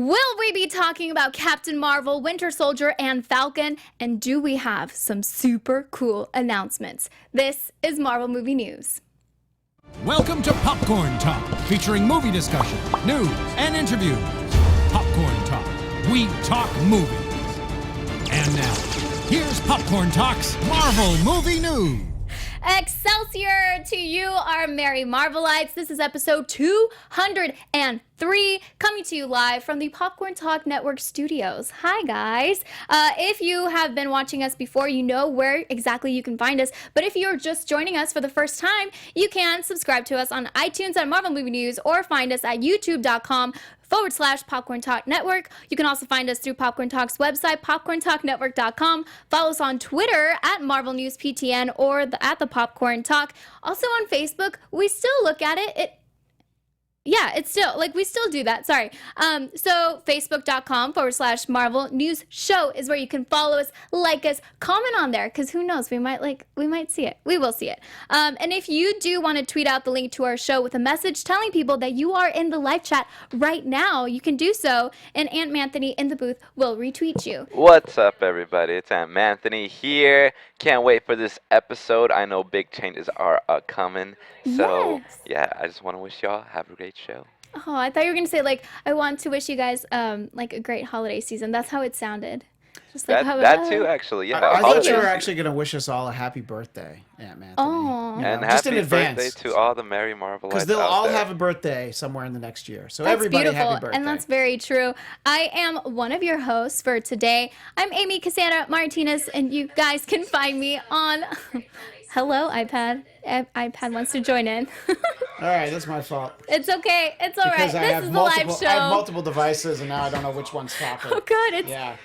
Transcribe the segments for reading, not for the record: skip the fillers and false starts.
Will we be talking about Captain Marvel, Winter Soldier, and Falcon? And do we have some super cool announcements? This is Marvel Movie News. Welcome to Popcorn Talk, featuring movie discussion, news, and interviews. Popcorn Talk. We talk movies. And now, here's Popcorn Talk's Marvel Movie News. Excelsior to you, our merry Marvelites. This is episode 203, coming to you live from the Popcorn Talk Network studios. Hi, guys. If you have been watching us before, you know where exactly you can find us. But if you're just joining us for the first time, you can subscribe to us on iTunes at Marvel Movie News or find us at youtube.com/Popcorn Talk Network. You can also find us through Popcorn Talk's website, popcorntalknetwork.com. Follow us on Twitter at Marvel News PTN or at the Popcorn Talk. Also on Facebook, we still look at it. We still do that. Sorry. So facebook.com/Marvel News Show is where you can follow us, like us, comment on there, because who knows, we might see it. We will see it. And if you do want to tweet out the link to our show with a message telling people that you are in the live chat right now, you can do so, and Aunt Manthony in the booth will retweet you. What's up, everybody? It's Aunt Manthony here. Can't wait for this episode. I know big changes are coming. So, Yes. yeah, I just want to wish y'all have a great show. Oh, I thought you were going to say, I want to wish you guys, a great holiday season. That's how it sounded. Just like that too, actually. Yeah. I thought you were actually going to wish us all a happy birthday, Aunt Manthony. Oh. And just happy in advance. birthday to all the merry Marvelites Because they'll out all there. have a birthday somewhere in the next year. So That's everybody, beautiful, happy birthday. and that's very true. I am one of your hosts for today. I'm Amy Cassandra Martinez, and you guys can find me on... Hello, iPad. iPad wants to join in. All right, that's my fault. It's okay. It's all right. Because This is the live show. I have multiple devices, and now I don't know which one's talking. Oh, good. It's Yeah,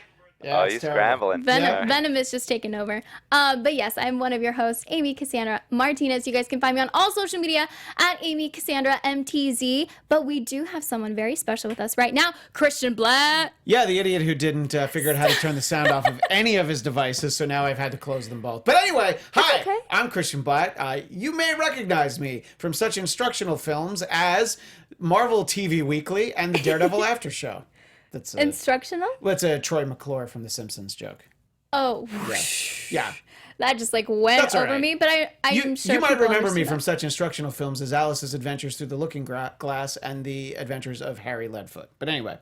Oh, it's he's terrible. scrambling. Venom is just taking over. But yes, I'm one of your hosts, Amy Cassandra Martinez. You guys can find me on all social media at Amy Cassandra MTZ. But we do have someone very special with us right now, Christian Bladt. Yeah, the idiot who didn't figure out how to turn the sound off of any of his devices, so now I've had to close them both. But anyway, hi, okay. I'm Christian Bladt. You may recognize me from such instructional films as Marvel TV Weekly and the Daredevil After Show. That's Instructional? That's a Troy McClure from The Simpsons joke. Oh, Yeah. that just went That's all over right. me. But I'm sure you might people remember me understood from that. such instructional films as Alice's Adventures Through the Looking Glass and The Adventures of Harry Leadfoot. But anyway.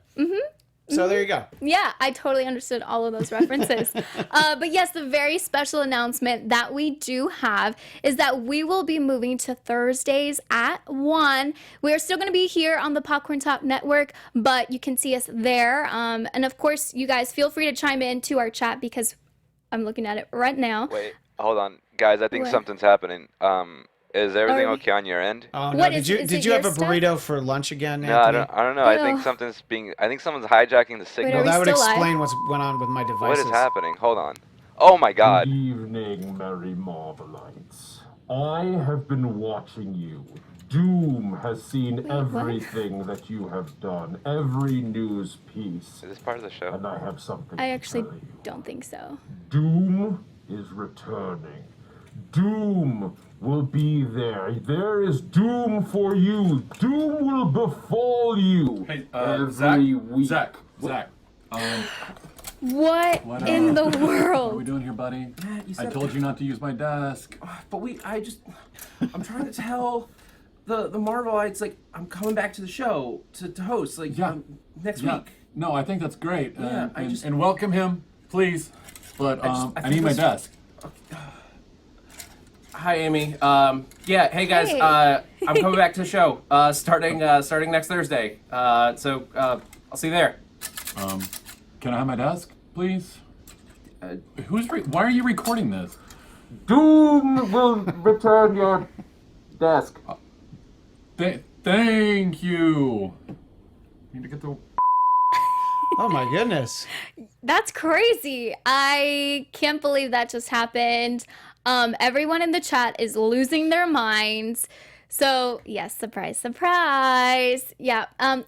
So there you go. Yeah, I totally understood all of those references. But yes, the very special announcement that we do have is that we will be moving to Thursdays at 1. We're still going to be here on the Popcorn Talk Network, but you can see us there. And of course, you guys feel free to chime in to our chat because I'm looking at it right now. Wait, hold on. Guys, I think What? something's happening. Is everything Are we- okay on your end? Oh, no. What Did is you it have your a stuff? burrito for lunch again, No, I Anthony? don't know. I think Ugh. something's I think someone's hijacking the signal. Are Well, we that would still live? explain what's went on with my devices. What is happening? Hold on. Oh my God. Good evening, merry Marvelites. I have been watching you. Doom has seen what? everything that you have done, every news piece, Is this part of the show? and I have something I to actually tell you. don't think so. Doom is returning. Doom will be there. There is doom for you. Doom will befall you Hey, every week. Zach. What What, in the What are we world? doing here, buddy? You I said- told you not to use my desk. But I'm trying to tell the Marvelites, I'm coming back to the show to host, Yeah. next Yeah. week. No, I think that's great. Yeah, and welcome him, please. But I I think need my this- desk. Hi, Amy. Hey guys. Hey. I'm coming back to the show, starting next Thursday. So I'll see you there. Can I have my desk, please? Why are you recording this? Doom will return your desk. Thank you. Need to get the. Oh my goodness. That's crazy. I can't believe that just happened. Everyone in the chat is losing their minds. So, yes, surprise, surprise. Yeah,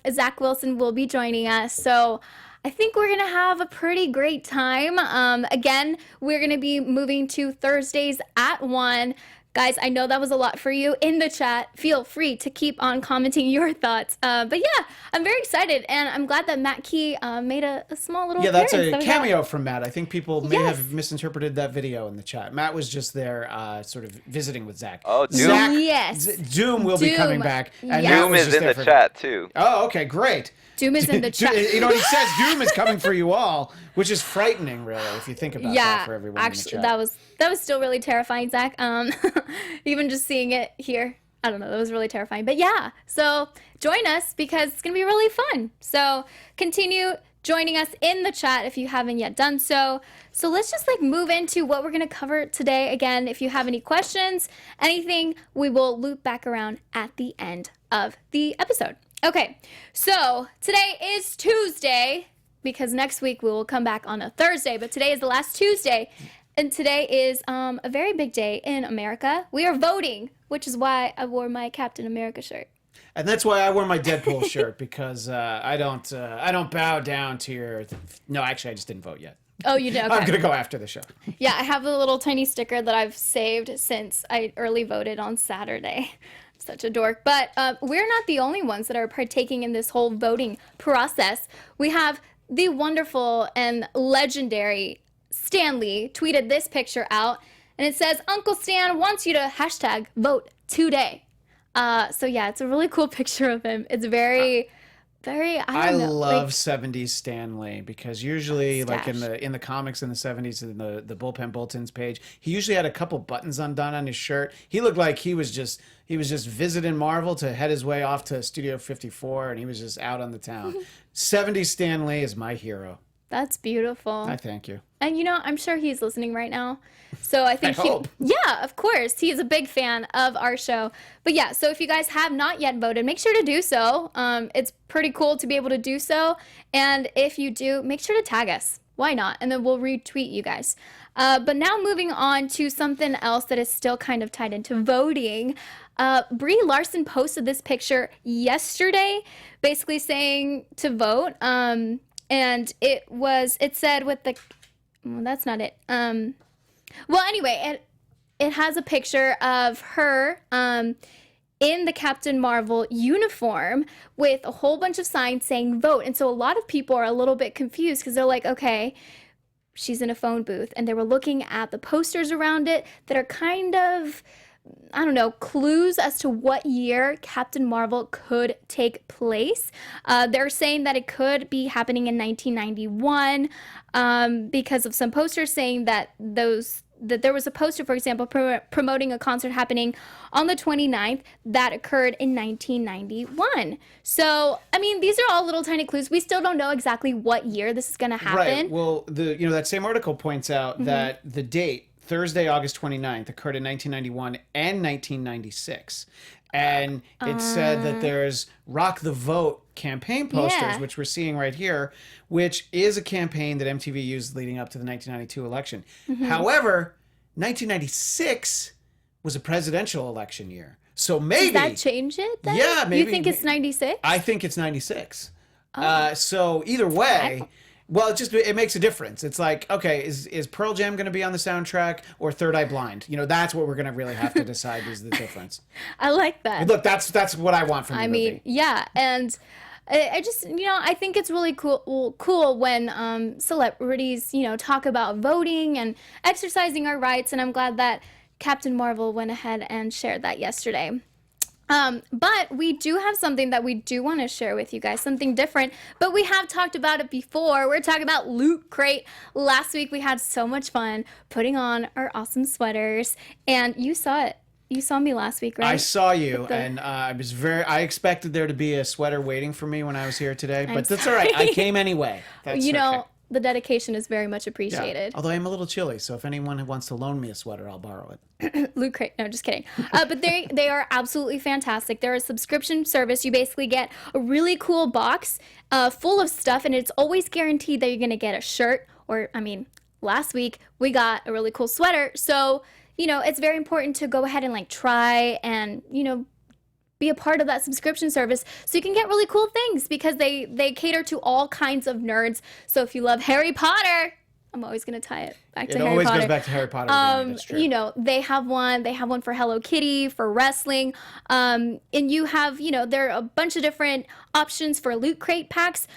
Zach Wilson will be joining us. So, I think we're going to have a pretty great time. Again, we're going to be moving to Thursdays at 1. Guys, I know that was a lot for you in the chat. Feel free to keep on commenting your thoughts. But yeah, I'm very excited, and I'm glad that Matt Key made a small little that's appearance. a cameo from Matt. I think people may Yes. have misinterpreted that video in the chat. Matt was just there sort of visiting with Zach. Oh, Doom. Zach, Yes. Doom will be Doom. coming back. And Yes. Matt Doom was is just in there the for- chat too. Oh, okay, great. Doom is in the chat. You know what he says? Doom is coming for you all, which is frightening, really, if you think about that for everyone actually, in the chat. that was still really terrifying, Zach. Even just seeing it here, I don't know, that was really terrifying. But yeah, so join us because it's gonna be really fun. So continue joining us in the chat if you haven't yet done so. So let's just move into what we're gonna cover today. Again, if you have any questions, anything, we will loop back around at the end of the episode. Okay, so today is Tuesday, because next week we will come back on a Thursday, but today is the last Tuesday, and today is a very big day in America. We are voting, which is why I wore my Captain America shirt. And that's why I wore my Deadpool shirt, because I don't bow down to your... No, actually, I just didn't vote yet. Oh, you did? Okay. I'm going to go after the show. Yeah, I have a little tiny sticker that I've saved since I early voted on Saturday. Such a dork. But we're not the only ones that are partaking in this whole voting process. We have the wonderful and legendary Stan Lee tweeted this picture out, and it says, Uncle Stan wants you to hashtag vote today. So yeah, it's a really cool picture of him. It's very, I don't know. love 70s Stan Lee, because usually like in Stash. the comics in the 70s, in the bullpen bulletins page, he usually had a couple buttons undone on his shirt. He looked like he was just visiting Marvel to head his way off to Studio 54, and he was just out on the town. 70s Stan Lee is my hero. That's beautiful. I thank you. And I'm sure he's listening right now. So I think I hope. Yeah, of course. He's a big fan of our show. But yeah, so if you guys have not yet voted, make sure to do so. It's pretty cool to be able to do so. And if you do, make sure to tag us. Why not? And then we'll retweet you guys. But now moving on to something else that is still kind of tied into voting. Brie Larson posted this picture yesterday, basically saying to vote. And it said with the, well, that's not it. Well, anyway, it has a picture of her in the Captain Marvel uniform with a whole bunch of signs saying vote. And so a lot of people are a little bit confused because they're like, okay, she's in a phone booth. And they were looking at the posters around it that are kind of, I don't know, clues as to what year Captain Marvel could take place. They're saying that it could be happening in 1991 because of some posters saying that there was a poster, for example, promoting a concert happening on the 29th that occurred in 1991. So, I mean, these are all little tiny clues. We still don't know exactly what year this is going to happen. Right. Well, that same article points out that the date, Thursday, August 29th, occurred in 1991 and 1996. And it said that there's Rock the Vote campaign posters, which we're seeing right here, which is a campaign that MTV used leading up to the 1992 election. However, 1996 was a presidential election year. So maybe... Does that change it then? Yeah, maybe. You think it's 96? I think it's 96. So either way... Well, it makes a difference. It's like, okay, is Pearl Jam going to be on the soundtrack or Third Eye Blind? That's what we're going to really have to decide is the difference. I like that. Look, that's what I want from the movie. Yeah, and I just, I think it's really cool when celebrities, talk about voting and exercising our rights, and I'm glad that Captain Marvel went ahead and shared that yesterday. But we do have something that we do want to share with you guys, something different, but we have talked about it before. We're talking about Loot Crate. Last week we had so much fun putting on our awesome sweaters, and you saw it. You saw me last week, right? I saw you, and I expected there to be a sweater waiting for me when I was here today, but that's all right. I came anyway. That's okay. The dedication is very much appreciated. Yeah. Although I'm a little chilly, so if anyone wants to loan me a sweater, I'll borrow it. Loot Crate. No, just kidding. But they are absolutely fantastic. They're a subscription service. You basically get a really cool box full of stuff, and it's always guaranteed that you're going to get a shirt. Last week we got a really cool sweater. So, it's very important to go ahead and try and, be a part of that subscription service so you can get really cool things because they cater to all kinds of nerds. So if you love Harry Potter, I'm always gonna tie it back to It Harry always Potter. goes back to Harry Potter. That's true. You know, they have one. They have one for Hello Kitty, for wrestling, and you have, you know, there are a bunch of different options for Loot Crate packs,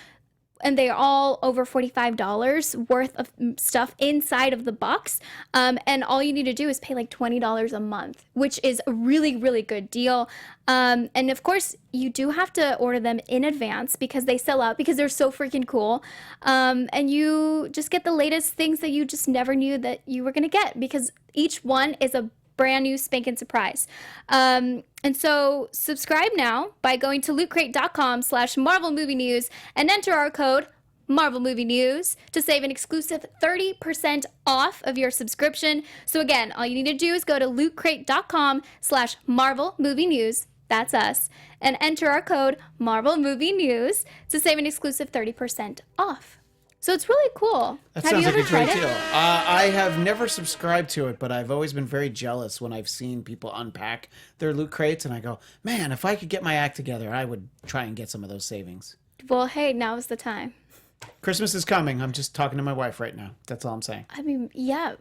and they're all over $45 worth of stuff inside of the box. And all you need to do is pay like $20 a month, which is a really, really good deal. And of course, you do have to order them in advance because they sell out because they're so freaking cool. And you just get the latest things that you just never knew that you were going to get because each one is a brand new spankin' surprise. And so subscribe now by going to lootcrate.com/Marvel Movie News and enter our code Marvel Movie News to save an exclusive 30% off of your subscription. So again, all you need to do is go to lootcrate.com/Marvel Movie News. That's us. And enter our code Marvel Movie News to save an exclusive 30% off. So it's really cool. That Have sounds you like ever a great tried deal. it? I have never subscribed to it, but I've always been very jealous when I've seen people unpack their Loot Crates, and I go, man, if I could get my act together, I would try and get some of those savings. Well, hey, now is the time. Christmas is coming. I'm just talking to my wife right now. That's all I'm saying. I mean, yeah,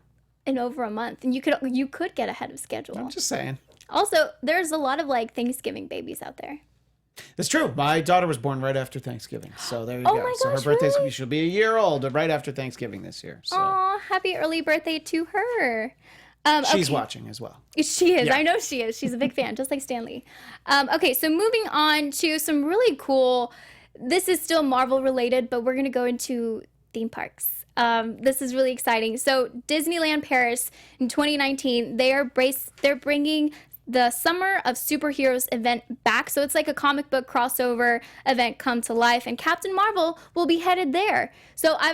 in over a month, and you could get ahead of schedule. I'm just saying. Also, there's a lot of like Thanksgiving babies out there. It's true. My daughter was born right after Thanksgiving, so there you Oh go. my So her gosh, birthday's really? she'll be a year old right after Thanksgiving this year. So Aw, happy early birthday to her. she's Okay. watching as well. She is. Yeah. I know she is. She's a big fan, just like Stanley. Okay, so moving on to some really cool. This is still Marvel related, but we're gonna go into theme parks. This is really exciting. So Disneyland Paris in 2019, they're bringing the Summer of Superheroes event back. So it's like a comic book crossover event come to life, and Captain Marvel will be headed there. So I've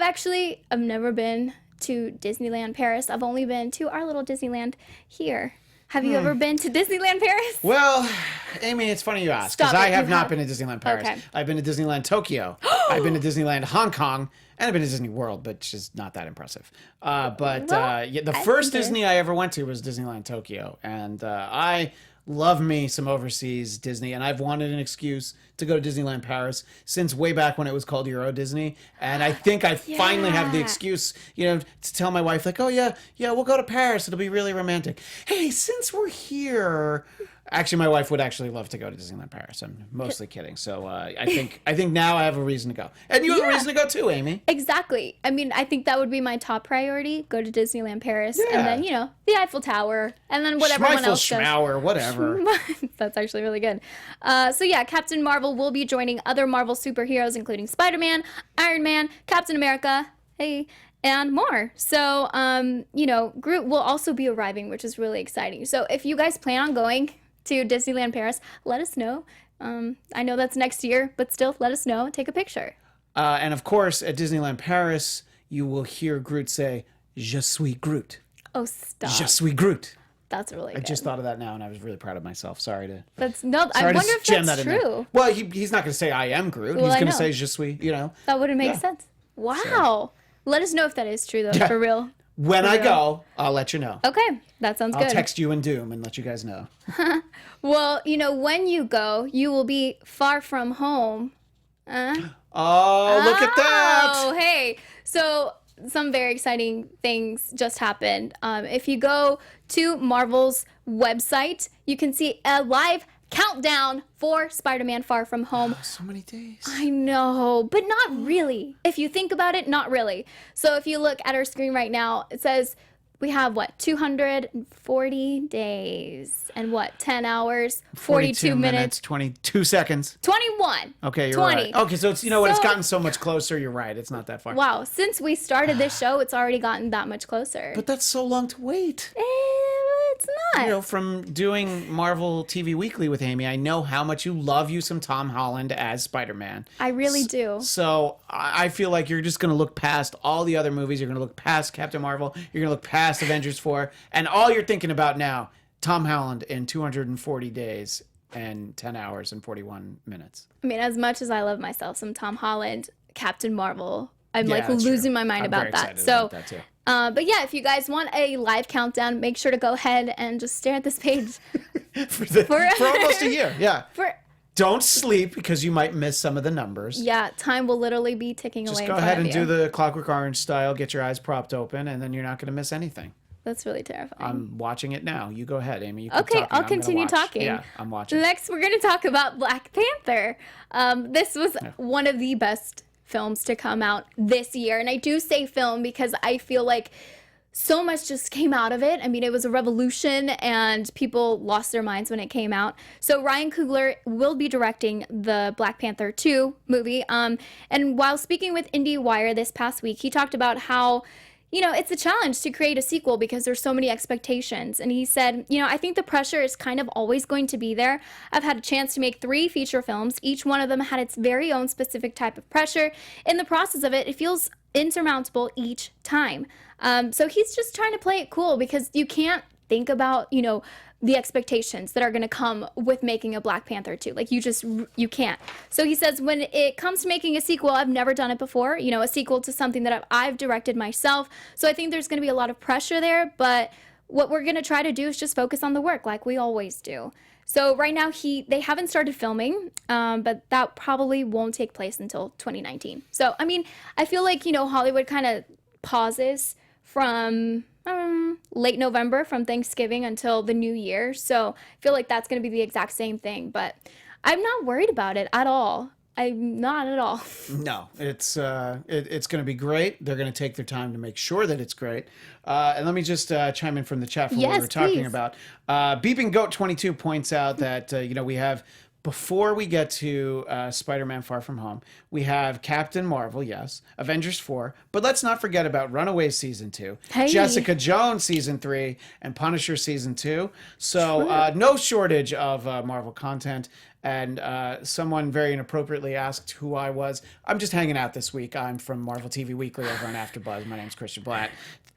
never been to Disneyland Paris. I've only been to our little Disneyland here. Have you ever been to Disneyland Paris? Well, Amy, it's funny you ask, Stop because I it, have you not have. been to Disneyland Paris. Okay. I've been to Disneyland Tokyo. I've been to Disneyland Hong Kong, and I've been to Disney World, but it's just not that impressive. The first think it- Disney I ever went to was Disneyland Tokyo, and I love me some overseas Disney, and I've wanted an excuse to go to Disneyland Paris since way back when it was called Euro Disney, and I think I finally have the Yeah. excuse, to tell my wife, like, oh yeah, we'll go to Paris, it'll be really romantic. Hey, since we're here, actually, my wife would actually love to go to Disneyland Paris. I'm mostly kidding. So I think now I have a reason to go, and you have a reason to go too, Amy. Exactly. I mean, I think that would be my top priority. Go to Disneyland Paris, Yeah. and then the Eiffel Tower, and then what everyone else does. Schmower, whatever. That's actually really good. So yeah, Captain Marvel will be joining other Marvel superheroes, including Spider-Man, Iron Man, Captain America, and more. So, Groot will also be arriving, which is really exciting. So if you guys plan on going to Disneyland Paris, let us know. I know that's next year, but still, let us know. Take a picture. And of course, at Disneyland Paris, you will hear Groot say, "Je suis Groot." Oh, stop. Je suis Groot. That's really I good. just thought of that now, and I was really proud of myself. Sorry to I sorry wonder to if jam that's that in there. true. Well, he's not going to say "I am Groot." Well, he's I going to know. say "Je suis." That wouldn't make Yeah. sense. Wow. Let us know if that is true, though, for real. When I real. go, I'll let you know. Okay, that sounds I'll good. text you and Doom and let you guys know. Well, when you go, you will be far from home. Oh, look at that! Oh, hey. So some very exciting things just happened. If you go to Marvel's website, you can see a live countdown for Spider-Man Far From Home. So many days. I know, but not really. If you think about it, not really. So if you look at our screen right now, it says we have 240 days and 10 hours, 42 minutes, 22 seconds. 21. Okay, you're 20. right. Okay, so it's it's So- gotten so much closer. You're right. It's not that far. Wow, since we started this show, it's already gotten that much closer. But that's so long to wait. It's not. From doing Marvel TV Weekly with Amy, I know how much you love you some Tom Holland as Spider-Man. I really do. So I feel like you're just going to look past all the other movies. You're going to look past Captain Marvel. You're going to look past Avengers 4. And all you're thinking about now, Tom Holland in 240 days and 10 hours and 41 minutes. I mean, as much as I love myself some Tom Holland, Captain Marvel, I'm Yeah, that's losing true. my mind I'm about very that. excited So, about that too. but yeah, if you guys want a live countdown, make sure to go ahead and just stare at this page for almost a year. Yeah. for Don't sleep because you might miss some of the numbers. Yeah, time will literally be ticking away. Just in go front ahead of and you. do the Clockwork Orange style, get your eyes propped open, and then you're not going to miss anything. That's really terrifying. I'm watching it now. You go ahead, Amy. You keep Okay, talking. I'll I'm gonna continue watch. talking. Yeah, I'm watching. Next, we're going to talk about Black Panther. This was one of the best films to come out this year. And I do say film because I feel like so much just came out of it. I mean, it was a revolution and people lost their minds when it came out. So Ryan Coogler will be directing the Black Panther 2 movie. And while speaking with IndieWire this past week, he talked about how, you know, it's a challenge to create a sequel because there's so many expectations. And he said, you know, I think the pressure is kind of always going to be there. I've had a chance to make 3 feature films. Each one of them had its very own specific type of pressure. In the process of it, it feels insurmountable each time. So he's just trying to play it cool because you can't think about, you know, the expectations that are going to come with making a Black Panther 2. Like, you can't. So he says, when it comes to making a sequel, I've never done it before, you know, a sequel to something that I've directed myself. So I think there's going to be a lot of pressure there, but what we're going to try to do is just focus on the work like we always do. So right now they haven't started filming, but that probably won't take place until 2019. So, I mean, I feel like, you know, Hollywood kind of pauses from late November, from Thanksgiving until the new year. So I feel like that's going to be the exact same thing, but I'm not worried about it at all. I'm not at all. No, it's going to be great. They're going to take their time to make sure that it's great. And let me just chime in from the chat for what we Yes, were talking please. about. Beeping Goat 22 points out that you know, we have, before we get to Spider-Man Far From Home, we have Captain Marvel, yes, Avengers 4, but let's not forget about Runaways Season 2, Hey. Jessica Jones Season 3, and Punisher Season 2. So no shortage of Marvel content. And someone very inappropriately asked who I was. I'm just hanging out this week. I'm from Marvel TV Weekly over on AfterBuzz. My name's Christian Bladt.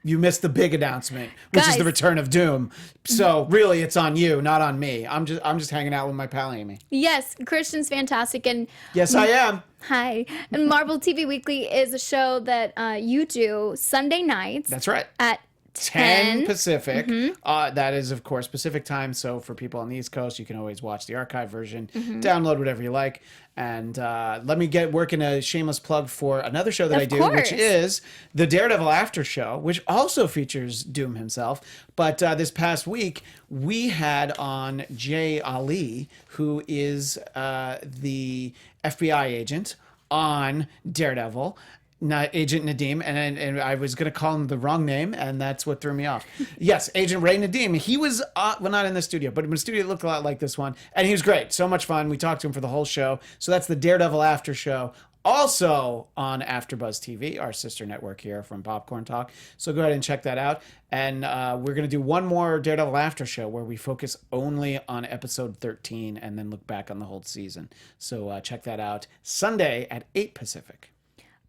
You missed the big announcement, which is Guys. the return of Doom. So really, it's on you, not on me. I'm just hanging out with my pal Amy. Yes, Christian's fantastic. And Yes, I am. hi. And Marvel TV Weekly is a show that you do Sunday nights That's right. at 10 Pacific. That is, of course, Pacific time. So for people on the East Coast, you can always watch the archive version, download whatever you like. And let me get working a shameless plug for another show that Of I do, course. which is the Daredevil After Show, which also features Doom himself. But this past week, we had on Jay Ali, who is the FBI agent on Daredevil. Not Agent Nadim, and I was going to call him the wrong name, and that's what threw me off. Yes, Agent Ray Nadim. He was, well, not in the studio, but in the studio it looked a lot like this one, and he was great. So much fun. We talked to him for the whole show. So that's the Daredevil After Show. Also on AfterBuzz TV, our sister network here from Popcorn Talk. So go ahead and check that out. And we're going to do one more Daredevil After Show where we focus only on episode 13 and then look back on the whole season. So check that out Sunday at 8 Pacific.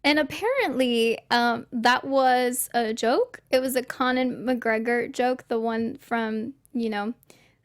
And apparently, that was a joke. It was a Conor McGregor joke, the one from, you know,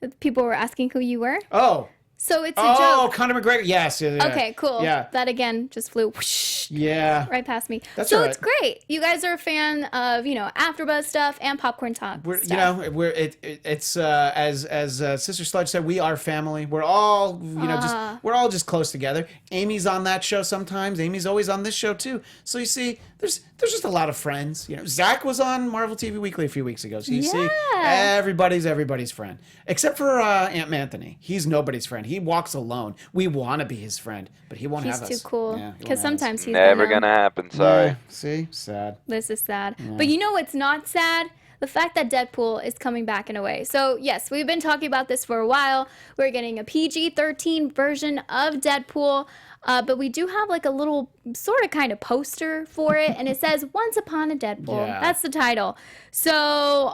that people were asking who you were. Oh. So it's a Oh, joke. Conor McGregor. Yes. Yeah. Okay, cool. Yeah. That again just flew whoosh, Yeah. right past me. That's so all it's great. You guys are a fan of, you know, AfterBuzz stuff and Popcorn Talk stuff. You know, it's as Sister Sludge said, we are family. We're all, you know, we're all just close together. Amy's on that show sometimes. Amy's always on this show too. So you see, there's just a lot of friends. You know, Zach was on Marvel TV Weekly a few weeks ago. So you see, everybody's friend, except for Aunt Anthony. He's nobody's friend. He walks alone. We want to be his friend, but he won't He's have us. too cool. Yeah, he won't Because have us. sometimes he's Never the known. gonna happen. Sorry. Yeah, see, sad. This is sad. But you know what's not sad? The fact that Deadpool is coming back in a way. So yes, we've been talking about this for a while. We're getting a PG-13 version of Deadpool. But we do have like a little sort of kind of poster for it. And it says, Once Upon a Deadpool. Yeah. That's the title. So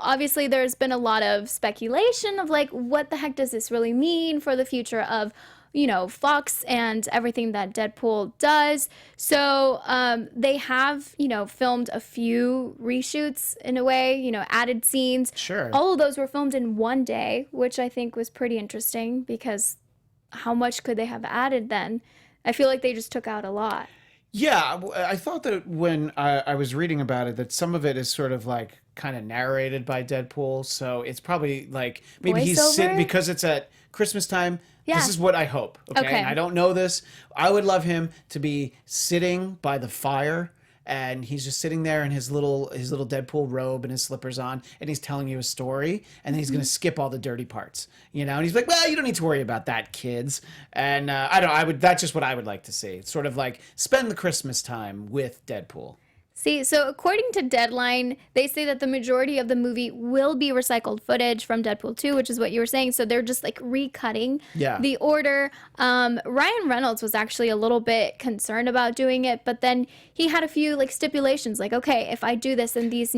obviously there's been a lot of speculation of like, what the heck does this really mean for the future of, you know, Fox and everything that Deadpool does. So they have, you know, filmed a few reshoots in a way, you know, added scenes. Sure. All of those were filmed in one day, which I think was pretty interesting because how much could they have added then? I feel like they just took out a lot. Yeah, I thought that when I was reading about it, that some of it is sort of like kind of narrated by Deadpool. So it's probably like maybe he's Voiceover? sitting because it's at Christmas time. Yeah. This is what I hope. Okay? Okay. And I don't know this. I would love him to be sitting by the fire. And he's just sitting there in his little Deadpool robe and his slippers on, and he's telling you a story, and then he's gonna skip all the dirty parts, And he's like, "Well, you don't need to worry about that, kids." And that's just what I would like to see. It's sort of like spend the Christmas time with Deadpool. See, so according to Deadline, they say that the majority of the movie will be recycled footage from Deadpool 2, which is what you were saying. So they're just like recutting the order. Ryan Reynolds was actually a little bit concerned about doing it, but then he had a few like stipulations, like, okay, if I do this, then these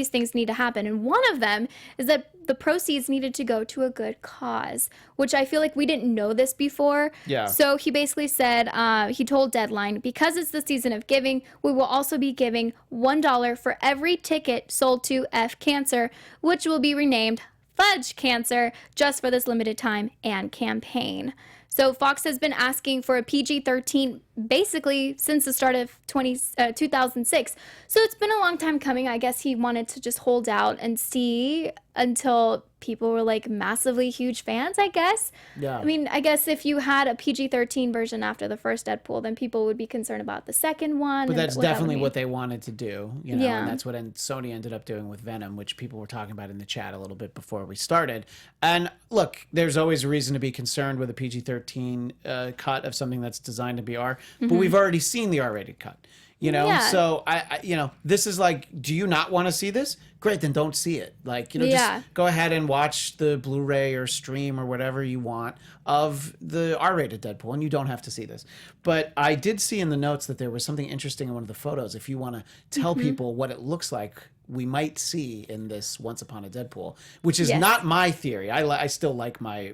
things need to happen. And one of them is that the proceeds needed to go to a good cause, which I feel like we didn't know this before. Yeah. So he basically said, he told Deadline, because it's the season of giving, we will also be giving $1 for every ticket sold to F Cancer, which will be renamed Fudge Cancer just for this limited time and campaign. So Fox has been asking for a PG-13 basically since the start of 2006. So it's been a long time coming. I guess he wanted to just hold out and see until people were like massively huge fans, I guess. Yeah. I mean, I guess if you had a PG-13 version after the first Deadpool, then people would be concerned about the second one. But that's definitely what what they wanted to do, Yeah. and that's what Sony ended up doing with Venom, which people were talking about in the chat a little bit before we started. And look, there's always a reason to be concerned with a PG-13 cut of something that's designed to be R, but we've already seen the R-rated cut. Yeah. So I this is like, do you not want to see this? Great, then don't see it. Like, Yeah. just go ahead and watch the Blu-ray or stream or whatever you want of the R-rated Deadpool, and you don't have to see this. But I did see in the notes that there was something interesting in one of the photos. If you want to tell people what it looks like, we might see in this Once Upon a Deadpool, which is Yes. not my theory. I still like my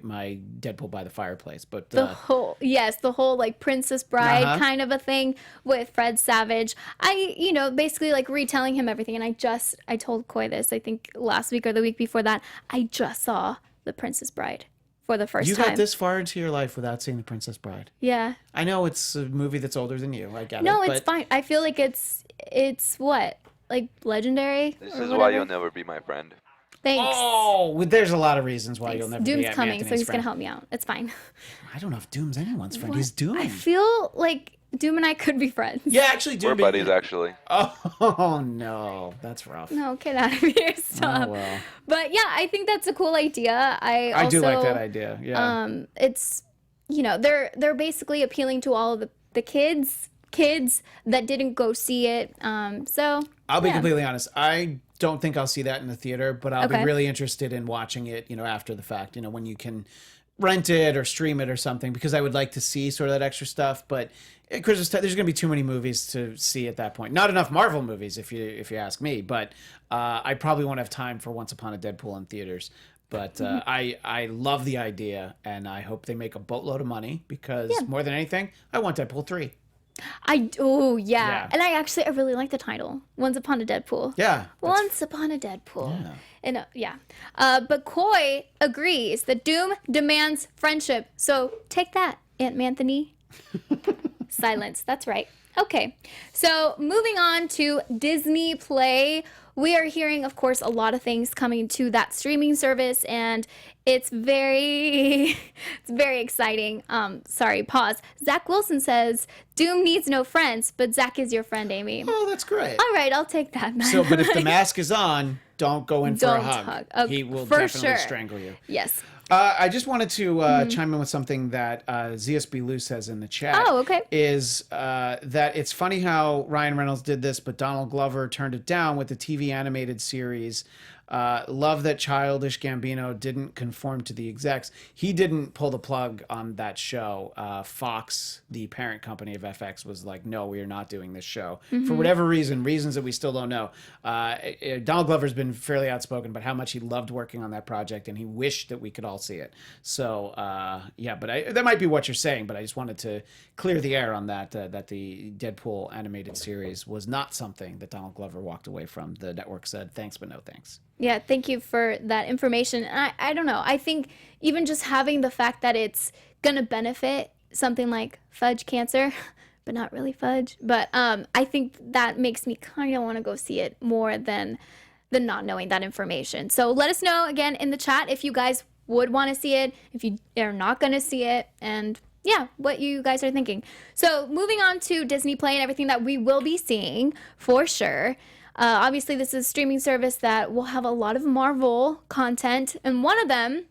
Deadpool by the fireplace, but the whole like Princess Bride kind of a thing with Fred Savage. I basically like retelling him everything, and I told Coy this, I think last week or the week before that, I just saw the Princess Bride for the first you time. got this far into your life without seeing the Princess Bride. Yeah. I know it's a movie that's older than you. I get it. No, but it's fine. I feel like it's what? Like legendary? This or is why whatever? you'll never be my friend. Thanks. Oh, well, there's a lot of reasons why you'll never Doom's be coming, so Anthony's he's friend. gonna help me out. It's fine. I don't know if Doom's anyone's friend. What? He's Doom. I feel like Doom and I could be friends. Yeah, actually, Doom. We're buddies, actually. Oh no, that's rough. No, get out of here. Stop. Oh, well. But yeah, I think that's a cool idea. I do like also, that idea. Yeah. It's they're basically appealing to all of the kids that didn't go see it. So I'll be yeah. completely honest. I don't think I'll see that in the theater, but I'll be Okay. really interested in watching it, after the fact, when you can rent it or stream it or something, because I would like to see sort of that extra stuff. But at Christmas time, there's going to be too many movies to see at that point. Not enough Marvel movies, if you ask me. But I probably won't have time for Once Upon a Deadpool in theaters. But I love the idea, and I hope they make a boatload of money, because more than anything, I want Deadpool 3. Yeah. And I really like the title, Once Upon a Deadpool. Yeah. Once Upon a Deadpool. And but Coy agrees that Doom demands friendship. So take that, Aunt Manthony. Silence. That's right. Okay. So moving on to Disney Play. We are hearing, of course, a lot of things coming to that streaming service, and it's very exciting. Sorry, pause. Zach Wilson says, Doom needs no friends, but Zach is your friend, Amy. Oh, that's great. All right, I'll take that. So, but if the mask is on, don't go in for a Don't hug. hug. Okay, He will for definitely sure. strangle you. Yes. I just wanted to chime in with something that ZSB Lou says in the chat. Oh, okay. Is that it's funny how Ryan Reynolds did this, but Donald Glover turned it down with the TV animated series. Love that Childish Gambino didn't conform to the execs. He didn't pull the plug on that show. Fox, the parent company of FX, was like, no, we are not doing this show. For whatever reasons that we still don't know. Donald Glover's been fairly outspoken about how much he loved working on that project, and he wished that we could all see it. So, but that might be what you're saying, but I just wanted to clear the air on that, that the Deadpool animated series was not something that Donald Glover walked away from. The network said, thanks, but no thanks. Yeah, thank you for that information. I don't know. I think even just having the fact that it's going to benefit something like Fudge Cancer, but not really Fudge. But I think that makes me kind of want to go see it more than than not knowing that information. So let us know again in the chat if you guys would want to see it, if you are not going to see it, and yeah, what you guys are thinking. So moving on to Disney Play and everything that we will be seeing for sure. Obviously, this is a streaming service that will have a lot of Marvel content, and one of them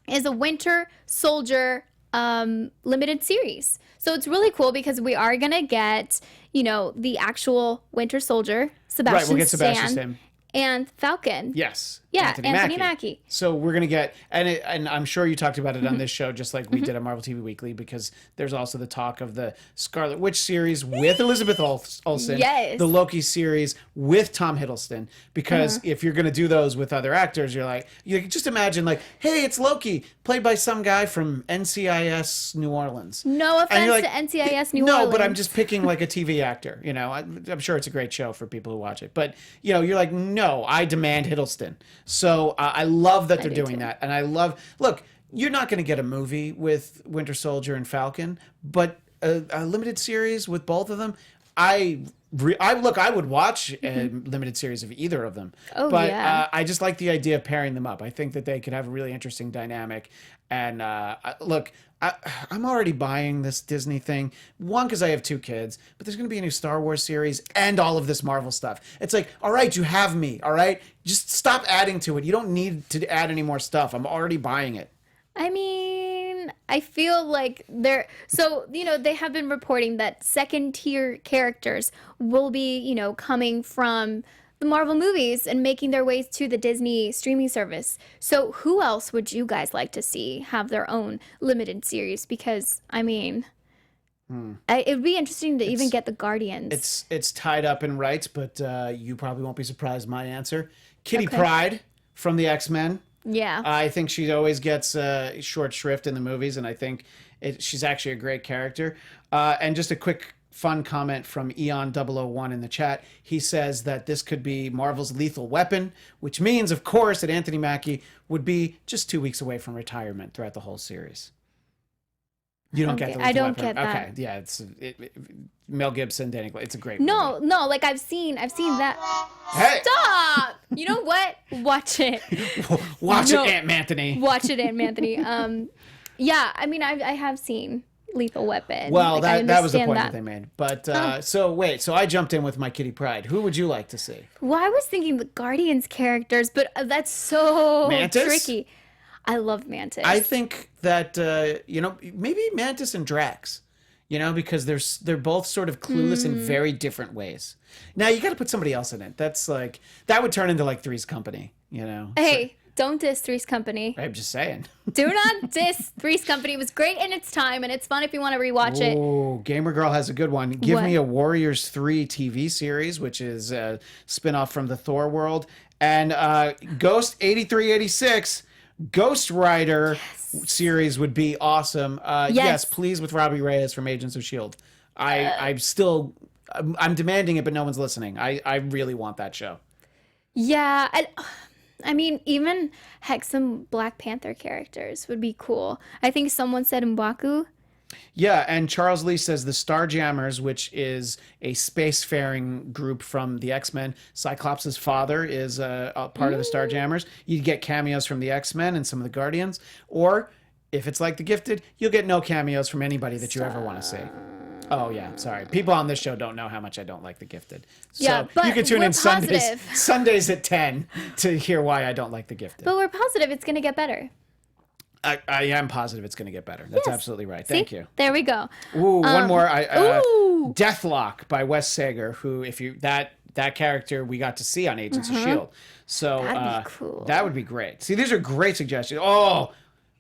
is a Winter Soldier limited series. So it's really cool because we are going to get, the actual Winter Soldier, Sebastian Right, we'll get Sebastian Stan, Stan. and Falcon. Yes. Yeah, Anthony Mackie. So we're gonna get, and I'm sure you talked about it on this show, just like we did on Marvel TV Weekly, because there's also the talk of the Scarlet Witch series with Elizabeth Olsen, Yes. the Loki series with Tom Hiddleston. Because if you're gonna do those with other actors, you're like, you can just imagine like, hey, it's Loki played by some guy from NCIS New Orleans. No And offense you're like, to NCIS New no, Orleans. but I'm just picking like a TV actor. I'm sure it's a great show for people who watch it. But you're like, no, I demand Hiddleston. So I love that they're do doing too. that, and look. You're not going to get a movie with Winter Soldier and Falcon, but a limited series with both of them. I would watch a limited series of either of them. Oh, but yeah. I just like the idea of pairing them up. I think that they could have a really interesting dynamic. And I'm already buying this Disney thing. One, because I have 2 kids, but there's going to be a new Star Wars series and all of this Marvel stuff. It's like, all right, you have me, all right? Just stop adding to it. You don't need to add any more stuff. I'm already buying it. I mean, I feel like they have been reporting that second tier characters will be, coming from the Marvel movies and making their ways to the Disney streaming service. So who else would you guys like to see have their own limited series? Because, I mean, it would be interesting to even get the Guardians. It's tied up in rights, but you probably won't be surprised my answer. Kitty Okay. Pryde from the X-Men. Yeah. I think she always gets short shrift in the movies, and I think she's actually a great character. And just a quick fun comment from Eon001 in the chat. He says that this could be Marvel's Lethal Weapon, which means, of course, that Anthony Mackie would be just 2 weeks away from retirement throughout the whole series. You don't get the Lethal I don't Weapon. get that. Okay, yeah, Mel Gibson, Danny Glover. It's a great movie. No, like I've seen that. Hey! Stop! You know what? Watch it. Watch No. it, Aunt Anthony. Watch it, Aunt Anthony. Yeah, I mean, I have seen Lethal Weapon. Well, Like, I that was the understand point that they made. But so I jumped in with my Kitty Pryde. Who would you like to see? Well, I was thinking the Guardians characters, but that's so Mantis? tricky. I love Mantis. I think that maybe Mantis and Drax. Because they're both sort of clueless in very different ways. Now you got to put somebody else in it. That's like that would turn into like Three's Company. Hey, don't diss Three's Company. I'm just saying. Do not diss Three's Company. It was great in its time, and it's fun if you want to rewatch it. Oh, Gamer Girl has a good one. Give What? me a Warriors 3 TV series, which is a spinoff from the Thor world, and Ghost 8386 Ghost Rider series would be awesome. Yes, please, with Robbie Reyes from Agents of S.H.I.E.L.D. I'm demanding it, but no one's listening. I really want that show. Yeah, I mean, even some Black Panther characters would be cool. I think someone said M'Baku. Yeah, and Charles Lee says the Starjammers, which is a spacefaring group from the X-Men. Cyclops' father is a part of the Starjammers. You'd get cameos from the X-Men and some of the Guardians. Or, if it's like The Gifted, you'll get no cameos from anybody that you ever want to see. Oh, yeah, sorry. People on this show don't know how much I don't like The Gifted. So Yeah, but you can tune we're in positive. Sundays at 10 to hear why I don't like The Gifted. But we're positive it's going to get better. I am positive it's going to get better. That's Yes. absolutely right. See? Thank you. There we go. Ooh, one more. Ooh. Deathlock by Wes Sager, who, if you that character we got to see on Agents of S.H.I.E.L.D. So That'd be cool. That would be great. See, these are great suggestions. Oh,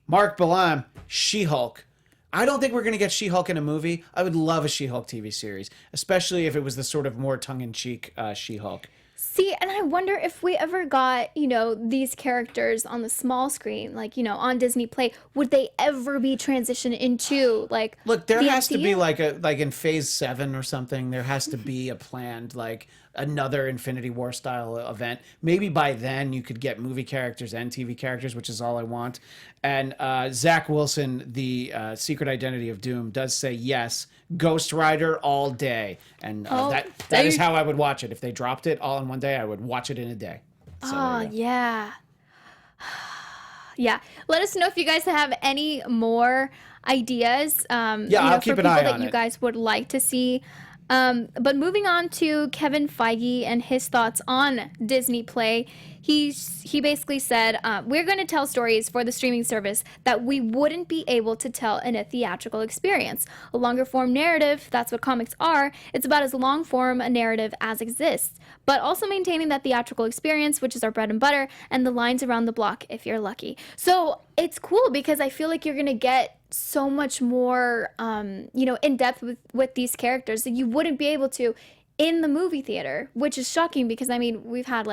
Mark Balam, She-Hulk. I don't think we're going to get She-Hulk in a movie. I would love a She-Hulk TV series, especially if it was the sort of more tongue-in-cheek She-Hulk. See, and I wonder if we ever got, these characters on the small screen, like, on Disney Play, would they ever be transitioned into, like, Look, there the has to be MCU? like in Phase 7 or something, there has to be a planned, like, another Infinity War style event. Maybe by then you could get movie characters and TV characters, which is all I want. And Zach Wilson, the Secret Identity of Doom, does say yes, Ghost Rider all day. And that is how I would watch it. If they dropped it all in one day, I would watch it in a day. So, Oh, there you go. yeah. Yeah. Let us know if you guys have any more ideas. I'll keep for an eye people that on you it. guys would like to see. But moving on to Kevin Feige and his thoughts on Disney Play, he basically said, we're going to tell stories for the streaming service that we wouldn't be able to tell in a theatrical experience. A longer form narrative, that's what comics are. It's about as long form a narrative as exists, but also maintaining that theatrical experience, which is our bread and butter, and the lines around the block if you're lucky. So it's cool because I feel like you're going to get so much more, in depth with these characters that you wouldn't be able to in the movie theater, which is shocking because, I mean, we've had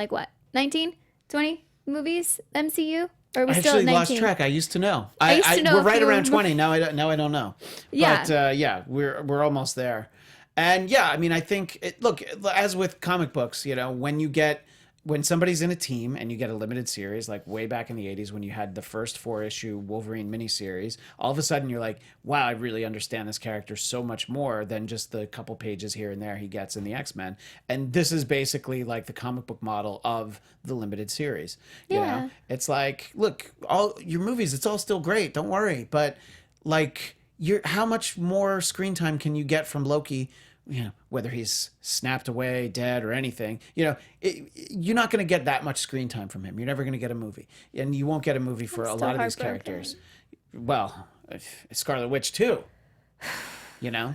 19, 20 movies, MCU? Or are we I still at actually 19? lost track. I used to know. I used to know We're a right few around 20. Now I don't know. Yeah. But we're almost there. And yeah, I mean, I think look, as with comic books, when somebody's in a team and you get a limited series, like way back in the 80s when you had the first 4-issue Wolverine miniseries, all of a sudden you're like, wow, I really understand this character so much more than just the couple pages here and there he gets in the X-Men. And this is basically like the comic book model of the limited series. You know? It's like, look, all your movies, it's all still great, don't worry. But like, how much more screen time can you get from Loki? Whether he's snapped away, dead, or anything, you're not going to get that much screen time from him. You're never going to get a movie. And you won't get a movie for a lot of these characters. Well, Scarlet Witch too,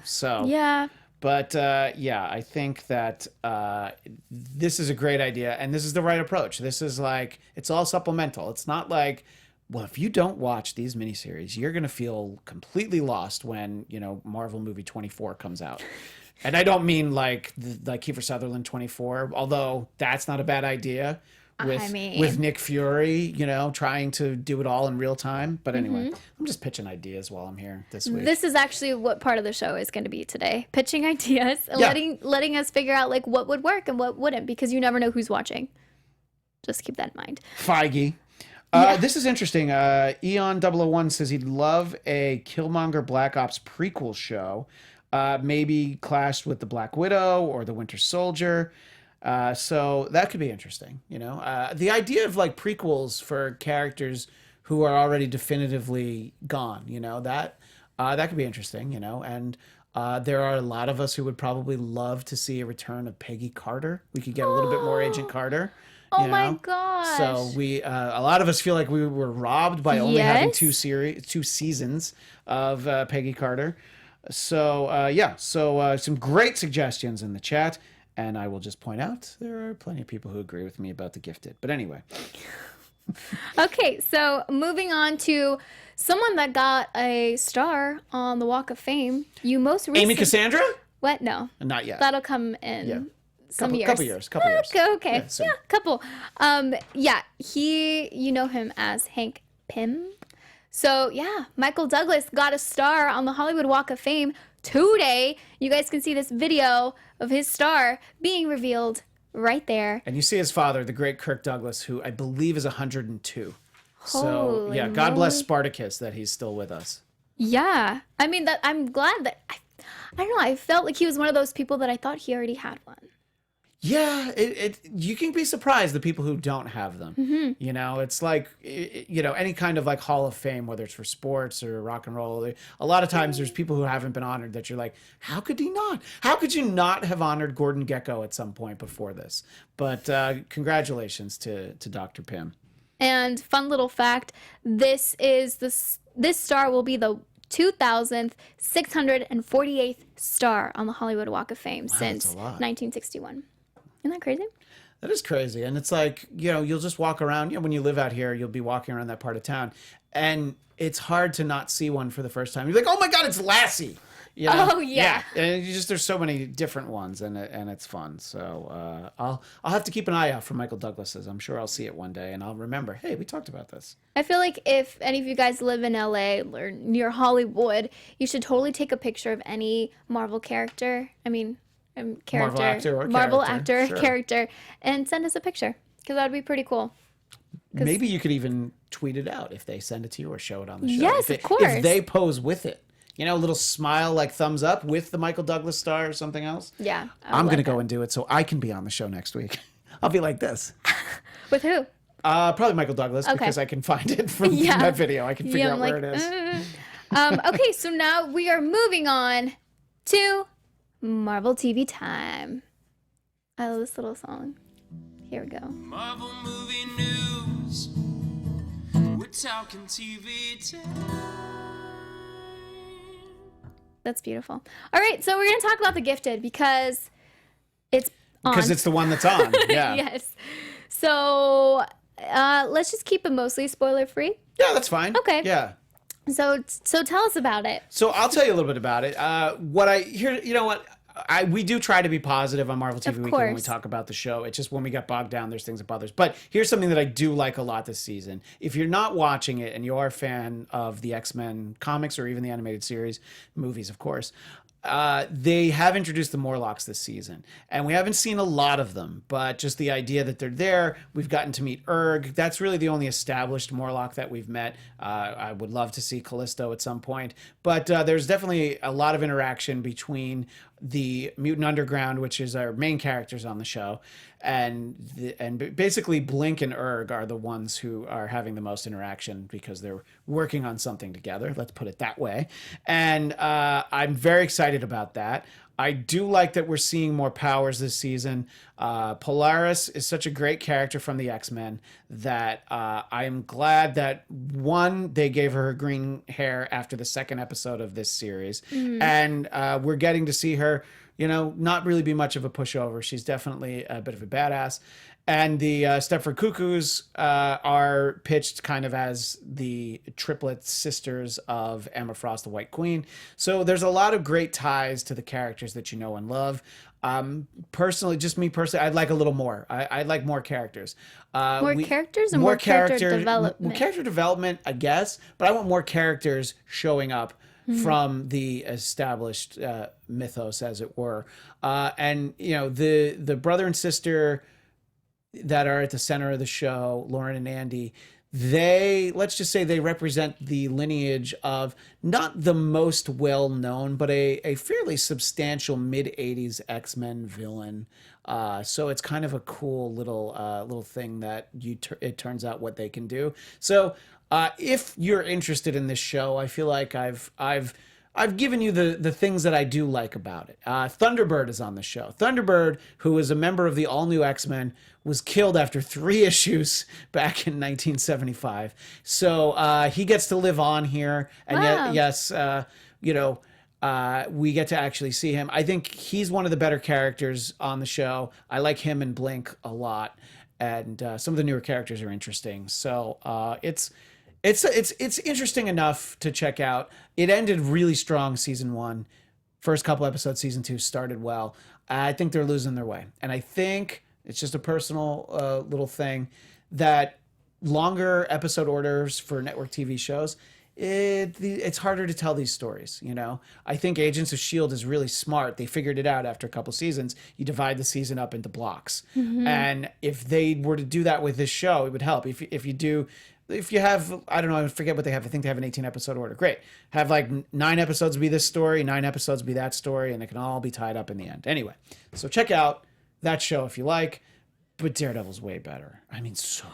so. Yeah. But I think that this is a great idea, and this is the right approach. This is like, it's all supplemental. It's not like, well, if you don't watch these miniseries, you're going to feel completely lost when, Marvel movie 24 comes out. And I don't mean like Kiefer Sutherland 24, although that's not a bad idea with Nick Fury, trying to do it all in real time. But anyway, I'm just pitching ideas while I'm here this week. This is actually what part of the show is going to be today. Pitching ideas, letting us figure out what would work and what wouldn't, because you never know who's watching. Just keep that in mind. Feige. This is interesting. Eon 001 says he'd love a Killmonger Black Ops prequel show, maybe clashed with the Black Widow or the Winter Soldier. So that could be interesting. The idea of prequels for characters who are already definitively gone. That could be interesting. And there are a lot of us who would probably love to see a return of Peggy Carter. We could get a little bit more Agent Carter. Oh my gosh. So a lot of us feel like we were robbed by only having two seasons of Peggy Carter. So some great suggestions in the chat, and I will just point out there are plenty of people who agree with me about The Gifted. But anyway. Okay, so moving on to someone that got a star on the Walk of Fame. You most recently... Amy Cassandra? What? No. Not yet. That'll come in... Yeah. Some years. Couple years. Okay. Yeah, couple. You know him as Hank Pym. So Michael Douglas got a star on the Hollywood Walk of Fame today. You guys can see this video of his star being revealed right there. And you see his father, the great Kirk Douglas, who I believe is 102. Holy So God bless Spartacus that he's still with us. Yeah, I mean that. I'm glad that I don't know. I felt like he was one of those people that I thought he already had one. Yeah, you can be surprised the people who don't have them. Mm-hmm. It's like, any kind of Hall of Fame, whether it's for sports or rock and roll. A lot of times there's people who haven't been honored that you're like, how could he not? How could you not have honored Gordon Gekko at some point before this? But congratulations to Dr. Pym. And fun little fact, this star will be the 2,648th star on the Hollywood Walk of Fame since 1961. Isn't that crazy? That is crazy. And it's like, you'll just walk around. When you live out here, you'll be walking around that part of town. And it's hard to not see one for the first time. You're like, oh my God, it's Lassie. Oh, yeah. And there's so many different ones, and it's fun. So I'll have to keep an eye out for Michael Douglas's. I'm sure I'll see it one day, and I'll remember, hey, we talked about this. I feel like if any of you guys live in LA or near Hollywood, you should totally take a picture of any Marvel character. Marvel actor or character, and send us a picture, because that would be pretty cool. Maybe you could even tweet it out if they send it to you or show it on the show. Yes, of course. If they pose with it. A little smile, thumbs up with the Michael Douglas star or something else. Yeah. I'm going to go and do it so I can be on the show next week. I'll be like this. With who? Probably Michael Douglas, because I can find it from that video. I can figure out where it is. Okay, so now we are moving on to Marvel TV time. I love this little song. Here we go. Marvel movie news. We're talking TV time. That's beautiful. All right, so we're going to talk about The Gifted because it's on. Because it's the one that's on. Yeah. Yes. So let's just keep it mostly spoiler free. Yeah, that's fine. Okay. Yeah. So tell us about it. So I'll tell you a little bit about it. We do try to be positive on Marvel TV Weekly when we talk about the show. It's just when we get bogged down, there's things that bother us. But here's something that I do like a lot this season. If you're not watching it and you are a fan of the X-Men comics or even the animated series, movies, of course, they have introduced the Morlocks this season. And we haven't seen a lot of them, but just the idea that they're there, we've gotten to meet Urg. That's really the only established Morlock that we've met. I would love to see Callisto at some point. But there's definitely a lot of interaction between the Mutant Underground, which is our main characters on the show, and basically Blink and Urg are the ones who are having the most interaction because they're working on something together. Let's put it that way. And I'm very excited about that. I do like that we're seeing more powers this season. Polaris is such a great character from the X-Men that I'm glad that, one, they gave her green hair after the second episode of this series. And we're getting to see her, not really be much of a pushover. She's definitely a bit of a badass. And the Stepford Cuckoos are pitched kind of as the triplet sisters of Emma Frost, the White Queen. So there's a lot of great ties to the characters that you know and love. Personally, I'd like a little more. I'd like more characters. More characters or more character development? More character development, I guess. But I want more characters showing up from the established mythos, as it were. And, the brother and sister that are at the center of the show, Lauren and Andy, let's just say they represent the lineage of not the most well-known, but a fairly substantial mid-'80s X-Men villain. So it's kind of a cool little thing that it turns out what they can do. So if you're interested in this show, I feel like I've given you the things that I do like about it. Thunderbird is on the show. Thunderbird, who is a member of the all-new X-Men, was killed after 3 issues back in 1975. So he gets to live on here. And yet, yes, we get to actually see him. I think he's one of the better characters on the show. I like him and Blink a lot. And some of the newer characters are interesting. So it's interesting enough to check out. It ended really strong, season 1. First couple episodes, season 2 started well. I think they're losing their way. And I think it's just a personal little thing that longer episode orders for network TV shows, it's harder to tell these stories, I think Agents of S.H.I.E.L.D. is really smart. They figured it out after a couple seasons. You divide the season up into blocks. And if they were to do that with this show, it would help. If you have, I don't know, I forget what they have. I think they have an 18-episode order. Great. Have 9 episodes be this story, 9 episodes be that story, and it can all be tied up in the end. Anyway, so check out that show if you like, but Daredevil's way better. I mean, so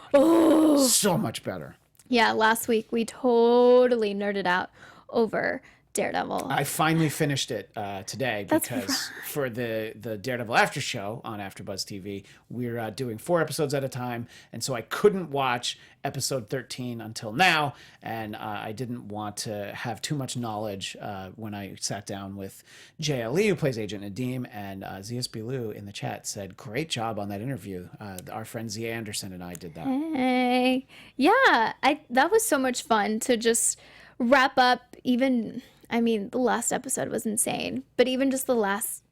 much better. Yeah, last week we totally nerded out over Daredevil. I finally finished it today because for the Daredevil After Show on AfterBuzz TV, we're doing 4 episodes at a time, and so I couldn't watch episode 13 until now, and I didn't want to have too much knowledge when I sat down with JLE, who plays Agent Nadim, and ZSB Lou in the chat said, great job on that interview. Our friend Zia Anderson and I did that. Hey. Yeah, that was so much fun to just wrap up even... I mean, the last episode was insane, but even just the last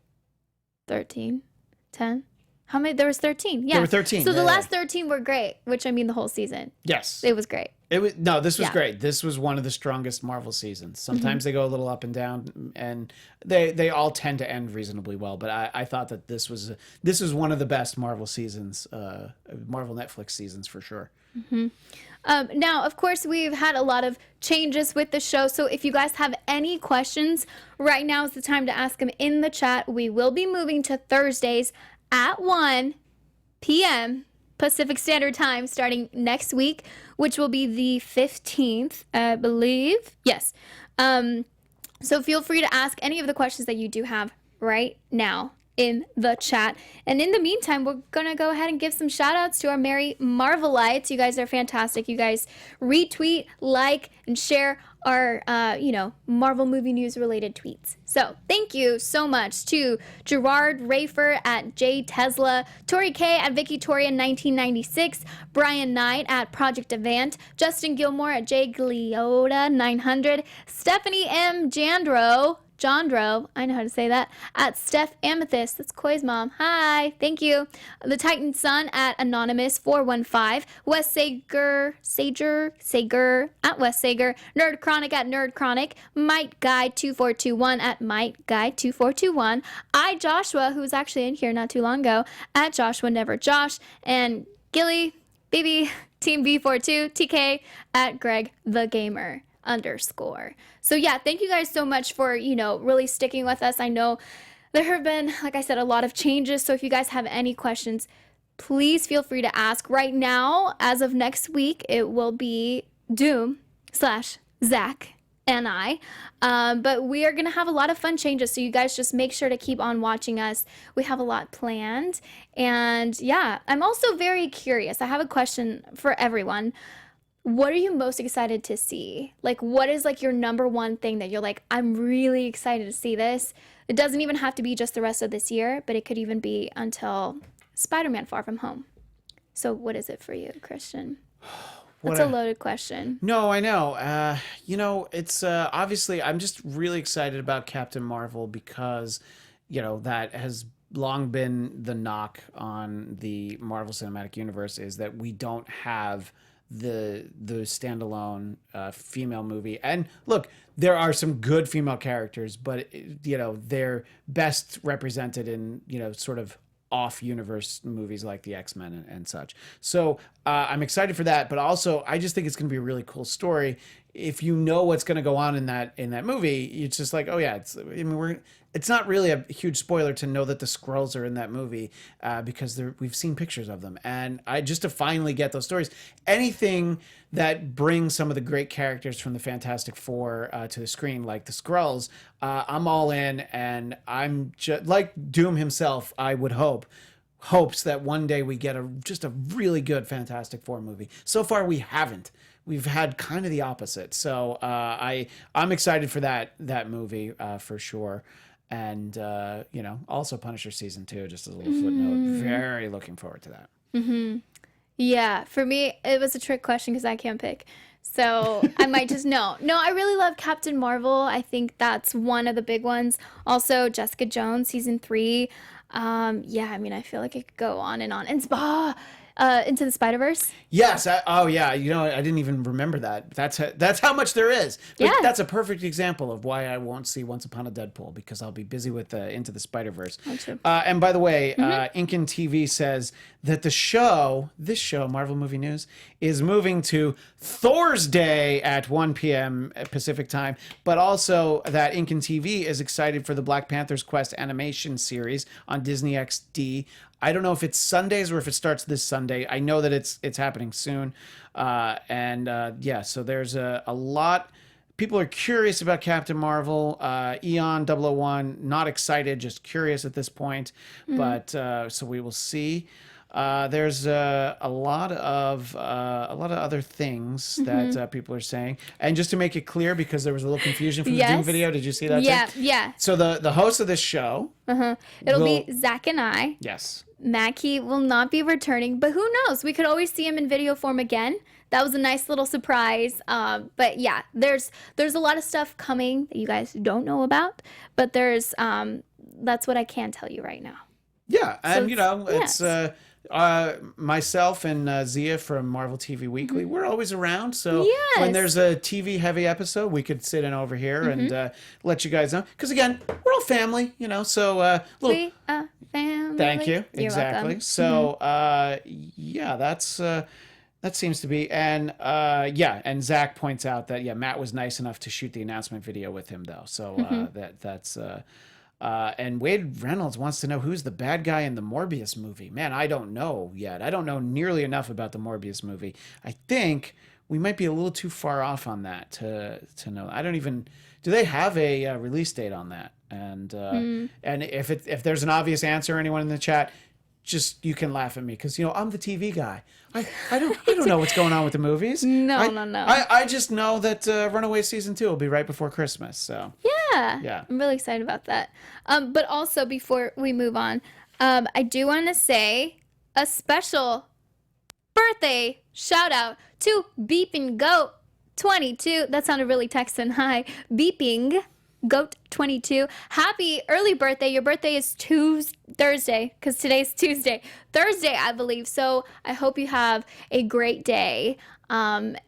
10? How many? There was 13. Yeah. There were 13. So the last 13 were great, which I mean the whole season. Yes. It was great. This was great. This was one of the strongest Marvel seasons. Sometimes they go a little up and down, and they all tend to end reasonably well. But I thought that this was one of the best Marvel seasons, Marvel Netflix seasons for sure. Now, of course, we've had a lot of changes with the show. So if you guys have any questions, right now is the time to ask them in the chat. We will be moving to Thursdays at 1 p.m. Pacific Standard Time starting next week, which will be the 15th, I believe. Yes. So feel free to ask any of the questions that you do have right now in the chat. And in the meantime, we're going to go ahead and give some shout outs to our Merry Marvelites. You guys are fantastic. You guys retweet, like, and share our, Marvel movie news related tweets. So thank you so much to Gerard Rafer at J Tesla, Tori K at Victoria1996, Brian Knight at Project Avant, Justin Gilmore at J Gliota900, Stephanie M. Jandro, I know how to say that, at Steph Amethyst, that's Koi's mom, hi, thank you. The Titan Sun at Anonymous415, Wes Sager at Wes Sager, Nerd Chronic at Nerd Chronic, Mike Guy 2421 at Mike Guy 2421, I Joshua, who was actually in here not too long ago, at Joshua Never Josh, and Gilly, Baby, Team B42, TK at Greg the Gamer _. So yeah, thank you guys so much for, really sticking with us. I know there have been, like I said, a lot of changes. So if you guys have any questions, please feel free to ask. Right now, as of next week, it will be Doom/Zach and I. But we are going to have a lot of fun changes. So you guys just make sure to keep on watching us. We have a lot planned. And yeah, I'm also very curious. I have a question for everyone. What are you most excited to see? Like, what is like your number one thing that you're like, I'm really excited to see this? It doesn't even have to be just the rest of this year, but it could even be until Spider-Man Far From Home. So what is it for you, Kristian? That's a loaded question. No, I know. It's obviously, I'm just really excited about Captain Marvel because, that has long been the knock on the Marvel Cinematic Universe, is that we don't have the standalone female movie. And look, there are some good female characters, but they're best represented in sort of off-universe movies like the X-Men and such. So I'm excited for that, but also I just think it's going to be a really cool story. If you know what's going to go on in that movie, it's just like, oh yeah, it's not really a huge spoiler to know that the Skrulls are in that movie because we've seen pictures of them. And just to finally get those stories, anything that brings some of the great characters from the Fantastic Four to the screen, like the Skrulls, I'm all in. And I'm just like Doom himself, I would hopes that one day we get just a really good Fantastic Four movie. So far, we haven't. We've had kind of the opposite. So I'm excited for that movie for sure. And, also Punisher Season 2, just as a little footnote. Very looking forward to that. Mm-hmm. Yeah, for me, it was a trick question because I can't pick. So I might just know. No, I really love Captain Marvel. I think that's one of the big ones. Also, Jessica Jones, Season 3. I feel like it could go on and on. And Into the Spider-Verse. Yes. I didn't even remember that. That's how much there is. But yeah. That's a perfect example of why I won't see Once Upon a Deadpool, because I'll be busy with Into the Spider-Verse. Oh, true. And by the way, Incan TV says that this show, Marvel Movie News, is moving to Thursday at 1 p.m. Pacific time, but also that Incan TV is excited for the Black Panther's Quest animation series on Disney XD. I don't know if it's Sundays or if it starts this Sunday. I know that it's happening soon. So there's a lot. People are curious about Captain Marvel. Eon 001, not excited, just curious at this point. But so we will see. There's a lot of other things that people are saying. And just to make it clear, because there was a little confusion from the Doom video, did you see that? Yeah. So the host of this show, it'll be Zach and I. Yes. Mackie will not be returning, but who knows? We could always see him in video form again. That was a nice little surprise. But yeah, there's a lot of stuff coming that you guys don't know about. But there's that's what I can tell you right now. Yeah, and so it's myself and Zia from Marvel TV Weekly. We're always around, so when there's a TV-heavy episode, we could sit in over here and let you guys know. Because again, we're all family, So we are family. Thank you. You're Exactly. welcome. So that seems to be, and Zach points out that Matt was nice enough to shoot the announcement video with him though. So that's. And Wade Reynolds wants to know who's the bad guy in the Morbius movie. Man, I don't know yet. I don't know nearly enough about the Morbius movie. I think we might be a little too far off on that to know. I don't even. Do they have a release date on that? And if there's an obvious answer, anyone in the chat, just you can laugh at me because I'm the TV guy. I don't know what's going on with the movies. No. I just know that Runaway season 2 will be right before Christmas. So yeah, I'm really excited about that. But also before we move on, I do want to say a special birthday shout out to Beeping Goat 22. That sounded really Texan. Hi, Beeping Goat 22. Happy early birthday. Your birthday is Thursday, because today's Tuesday. Thursday, I believe. So I hope you have a great day and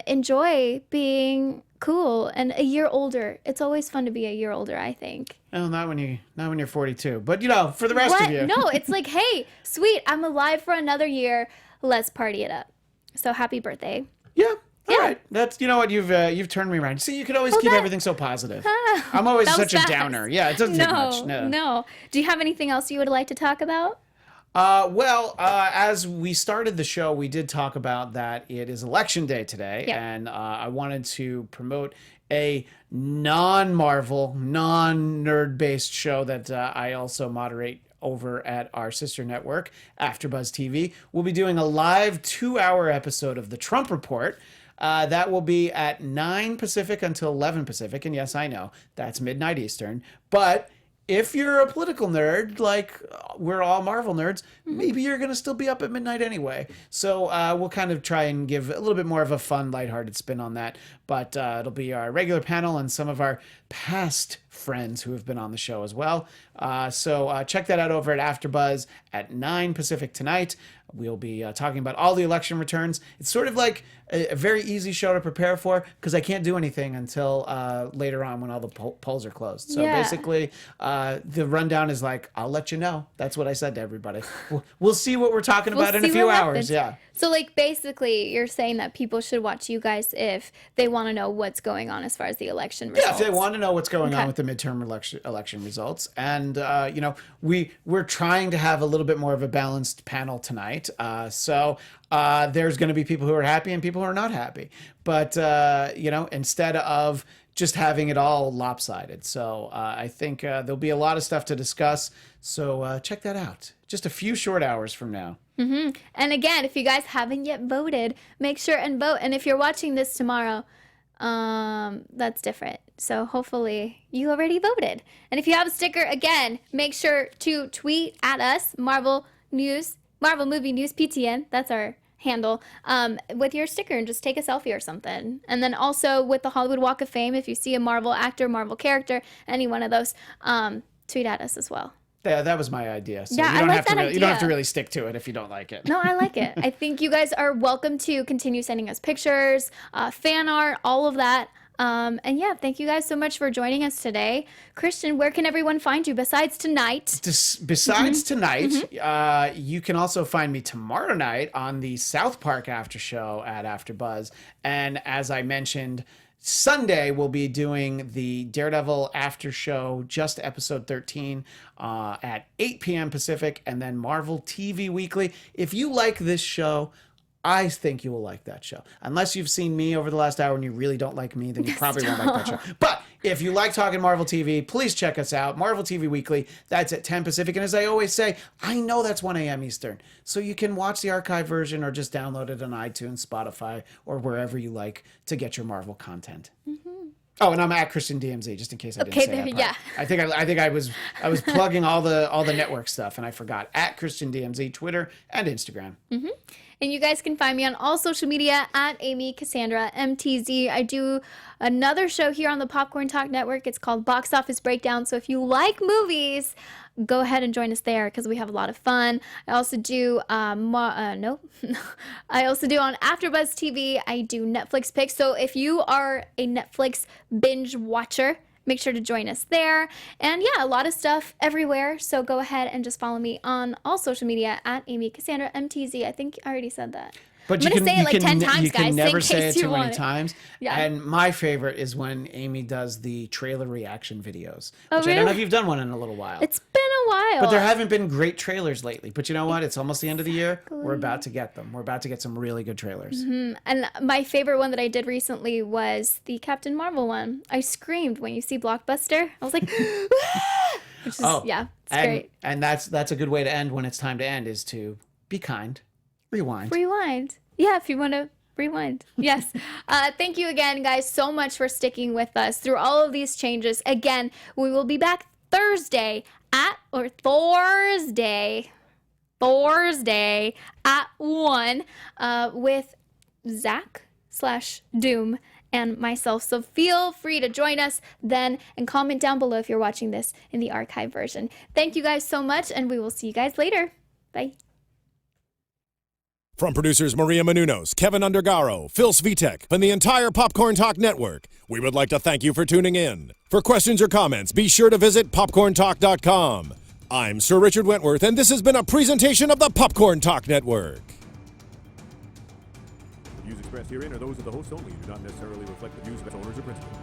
enjoy being cool and a year older. It's always fun to be a year older, I think. Well, not when you're 42. But for the rest of you. No, it's like, hey, sweet, I'm alive for another year. Let's party it up. So happy birthday. Yeah. All right. That's what you've turned me around. See, you can always keep everything so positive. I'm always such a downer. Yeah, it doesn't take much. No. Do you have anything else you would like to talk about? As we started the show, we did talk about that it is election day today, and I wanted to promote a non-Marvel, non-nerd-based show that I also moderate over at our sister network, AfterBuzz TV. We'll be doing a live 2-hour episode of the Trump Report. That will be at 9 Pacific until 11 Pacific. And yes, I know, that's midnight Eastern. But if you're a political nerd, like we're all Marvel nerds, maybe you're going to still be up at midnight anyway. So we'll kind of try and give a little bit more of a fun, lighthearted spin on that. But it'll be our regular panel and some of our past friends who have been on the show as well. So check that out over at AfterBuzz at 9 Pacific tonight. We'll be talking about all the election returns. It's sort of like a very easy show to prepare for because I can't do anything until later on when all the polls are closed. So basically, the rundown is like, I'll let you know. That's what I said to everybody. We'll see what we're talking about in a few hours. Yeah. So, basically, you're saying that people should watch you guys if they want to know what's going on as far as the election results. Yeah, if they want to know what's going on with the midterm election results. And, we're trying to have a little bit more of a balanced panel tonight. So there's going to be people who are happy and people who are not happy. But, instead of just having it all lopsided. So I think there'll be a lot of stuff to discuss. So check that out. Just a few short hours from now. Mm-hmm. And again, if you guys haven't yet voted, make sure and vote. And if you're watching this tomorrow, that's different. So hopefully you already voted. And if you have a sticker, again, make sure to tweet at us, Marvel Movie News PTN. That's our handle, with your sticker and just take a selfie or something. And then also with the Hollywood Walk of Fame, if you see a Marvel actor, Marvel character, any one of those, tweet at us as well. Yeah, that was my idea. So yeah, you don't I like have that to idea. You don't have to really stick to it if you don't like it. No, I like it. I think you guys are welcome to continue sending us pictures, fan art, all of that. And yeah, thank you guys so much for joining us today. Kristian, where can everyone find you besides tonight? Besides tonight, you can also find me tomorrow night on the South Park after show at AfterBuzz. And as I mentioned, Sunday we'll be doing the Daredevil after show, just episode 13 at 8 p.m. Pacific, and then Marvel TV Weekly. If you like this show, I think you will like that show. Unless you've seen me over the last hour and you really don't like me, then you probably won't like that show. But if you like talking Marvel TV, please check us out. Marvel TV Weekly, that's at 10 Pacific. And as I always say, I know that's 1 a.m. Eastern. So you can watch the archive version or just download it on iTunes, Spotify, or wherever you like to get your Marvel content. Oh, and I'm at Christian DMZ, just in case I didn't say that part. Yeah. I think I was plugging all the network stuff, and I forgot. At Christian DMZ, Twitter and Instagram. And you guys can find me on all social media at Amy Cassandra MTZ. I do another show here on the Popcorn Talk Network. It's called Box Office Breakdown. So if you like movies, go ahead and join us there because we have a lot of fun. I also do I also do on AfterBuzz TV. I do Netflix picks. So if you are a Netflix binge watcher, make sure to join us there. And yeah, a lot of stuff everywhere. So go ahead and just follow me on all social media at Amy Cassandra MTZ. I think I already said that. But I'm gonna say it like 10 times, you guys, can in never say case it you too many want it. times. Yeah. And my favorite is when Amy does the trailer reaction videos. Oh, Which I don't know really? if you've done one in a little while. It's been a while. But there haven't been great trailers lately. But you know what? It's almost the end of the year. We're about to get them. We're about to get some really good trailers. And my favorite one that I did recently was the Captain Marvel one. I screamed when you see Blockbuster. I was like, "Ah!" Which is, yeah, it's great. And that's a good way to end when it's time to end, is to be kind. Rewind. Rewind. Yeah, if you want to rewind. Yes. Thank you again, guys, so much for sticking with us through all of these changes. Again, we will be back Thursday at 1 with Zach/Doom and myself. So feel free to join us then and comment down below if you're watching this in the archive version. Thank you guys so much, and we will see you guys later. Bye. From producers Maria Menounos, Kevin Undergaro, Phil Svitek, and the entire Popcorn Talk Network, we would like to thank you for tuning in. For questions or comments, be sure to visit popcorntalk.com. I'm Sir Richard Wentworth, and this has been a presentation of the Popcorn Talk Network. The views expressed herein are those of the hosts only and do not necessarily reflect the views of its owners or principals.